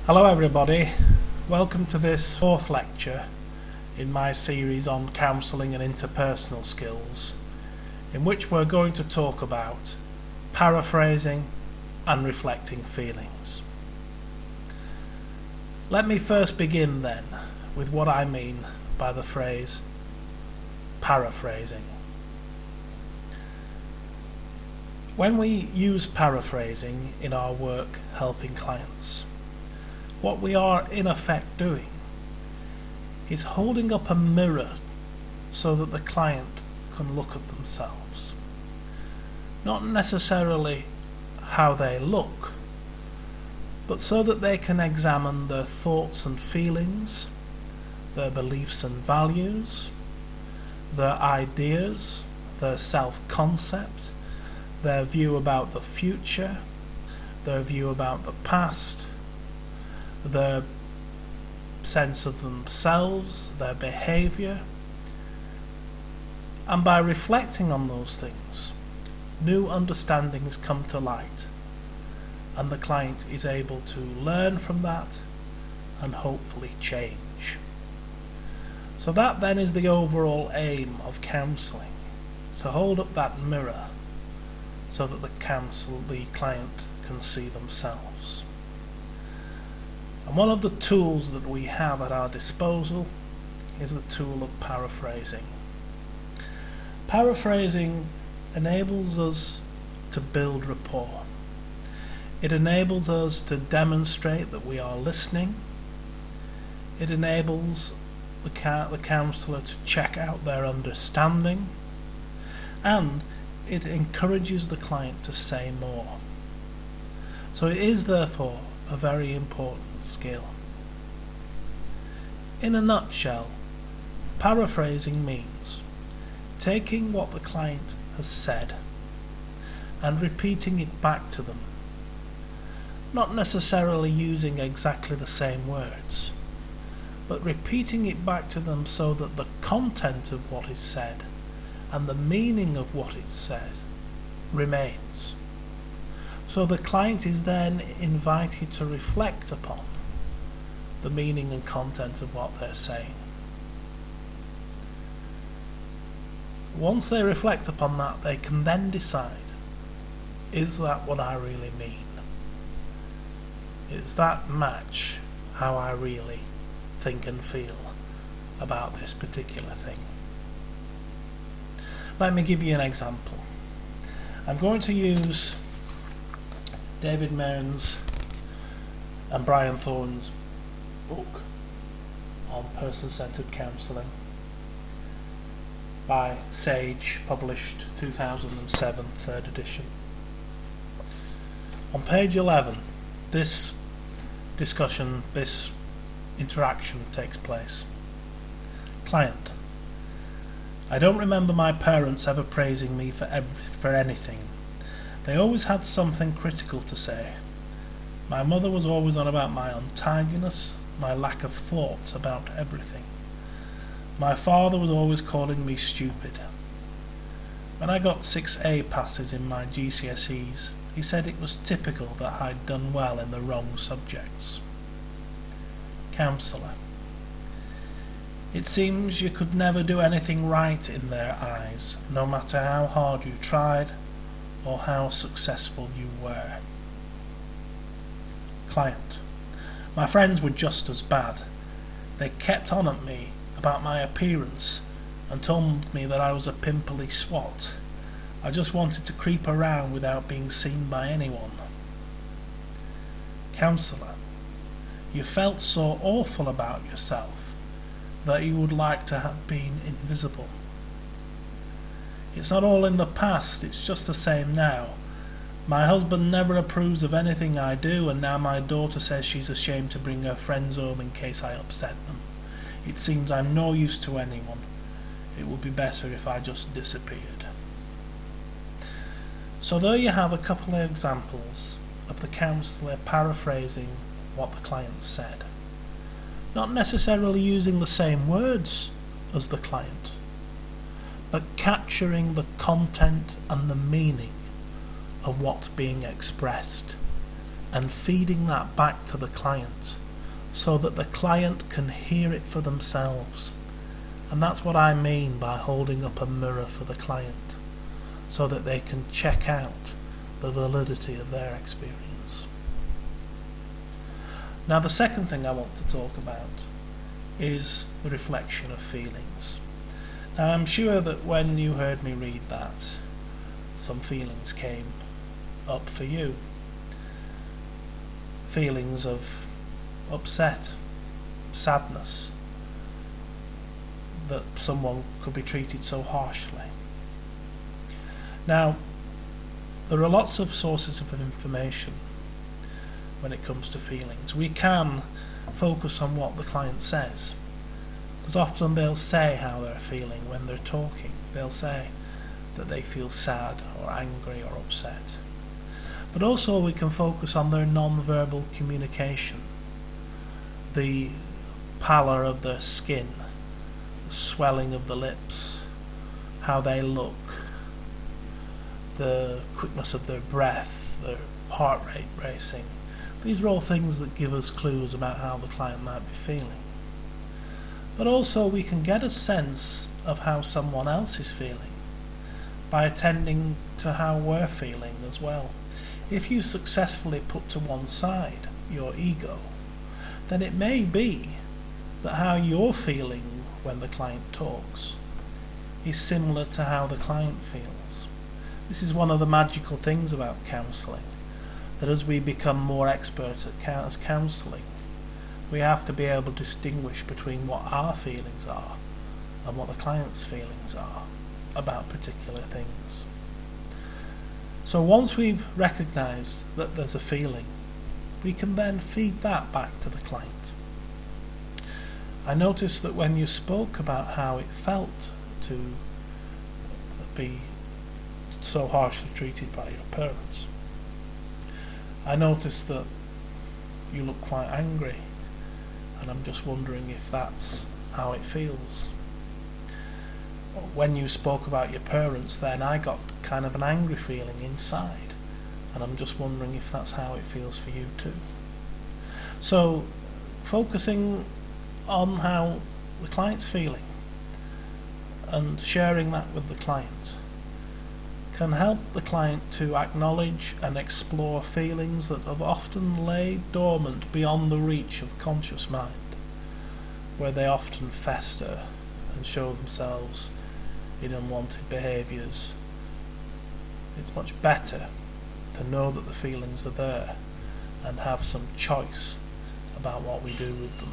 Hello everybody, welcome to this fourth lecture in my series on counselling and interpersonal skills, in which we're going to talk about paraphrasing and reflecting feelings. Let me first begin then with what I mean by the phrase paraphrasing. When we use paraphrasing in our work helping clients, what we are in effect doing is holding up a mirror so that the client can look at themselves. Not necessarily how they look, but so that they can examine their thoughts and feelings, their beliefs and values, their ideas, their self-concept, their view about the future, their view about the past, their sense of themselves, their behaviour, and by reflecting on those things, new understandings come to light, and the client is able to learn from that and hopefully change. So that then is the overall aim of counselling, to hold up that mirror so that the client can see themselves. And one of the tools that we have at our disposal is the tool of paraphrasing. Paraphrasing enables us to build rapport. It enables us to demonstrate that we are listening. It enables the counsellor to check out their understanding, and it encourages the client to say more. So it is therefore a very important skill. In a nutshell, paraphrasing means taking what the client has said and repeating it back to them, not necessarily using exactly the same words, but repeating it back to them so that the content of what is said and the meaning of what it says remains. So the client is then invited to reflect upon the meaning and content of what they're saying. Once they reflect upon that, they can then decide, is that what I really mean? Is that match how I really think and feel about this particular thing? Let me give you an example. I'm going to use David Mearns and Brian Thorne's book on person-centered counselling by Sage, published 2007, 3rd edition. On page 11, this discussion, this interaction takes place. Client: I don't remember my parents ever praising me for anything. They always had something critical to say. My mother was always on about my untidiness, my lack of thought about everything. My father was always calling me stupid. When I got 6 A passes in my GCSEs, he said it was typical that I'd done well in the wrong subjects. Counsellor: It seems you could never do anything right in their eyes, no matter how hard you tried or how successful you were. Client: My friends were just as bad. They kept on at me about my appearance and told me that I was a pimply swat. I just wanted to creep around without being seen by anyone. Counsellor: You felt so awful about yourself that you would like to have been invisible. It's not all in the past, it's just the same now. My husband never approves of anything I do, and now my daughter says she's ashamed to bring her friends home in case I upset them. It seems I'm no use to anyone. It would be better if I just disappeared. So there you have a couple of examples of the counsellor paraphrasing what the client said. Not necessarily using the same words as the client, but capturing the content and the meaning of what's being expressed and feeding that back to the client so that the client can hear it for themselves. And that's what I mean by holding up a mirror for the client, so that they can check out the validity of their experience. Now, the second thing I want to talk about is the reflection of feelings. Now, I'm sure that when you heard me read that, some feelings came up for you. Feelings of upset, sadness, that someone could be treated so harshly. Now, there are lots of sources of information when it comes to feelings. We can focus on what the client says, because often they'll say how they're feeling when they're talking. They'll say that they feel sad or angry or upset. But also we can focus on their non-verbal communication, the pallor of their skin, the swelling of the lips, how they look, the quickness of their breath, their heart rate racing. These are all things that give us clues about how the client might be feeling. But also we can get a sense of how someone else is feeling by attending to how we're feeling as well. If you successfully put to one side your ego, then it may be that how you're feeling when the client talks is similar to how the client feels. This is one of the magical things about counselling, that as we become more expert at counselling, we have to be able to distinguish between what our feelings are and what the client's feelings are about particular things. So once we've recognised that there's a feeling, we can then feed that back to the client. I noticed that when you spoke about how it felt to be so harshly treated by your parents, I noticed that you look quite angry, and I'm just wondering if that's how it feels. When you spoke about your parents, then I got kind of an angry feeling inside, and I'm just wondering if that's how it feels for you too. So focusing on how the client's feeling and sharing that with the client can help the client to acknowledge and explore feelings that have often laid dormant beyond the reach of the conscious mind, where they often fester and show themselves in unwanted behaviours. It's much better to know that the feelings are there and have some choice about what we do with them.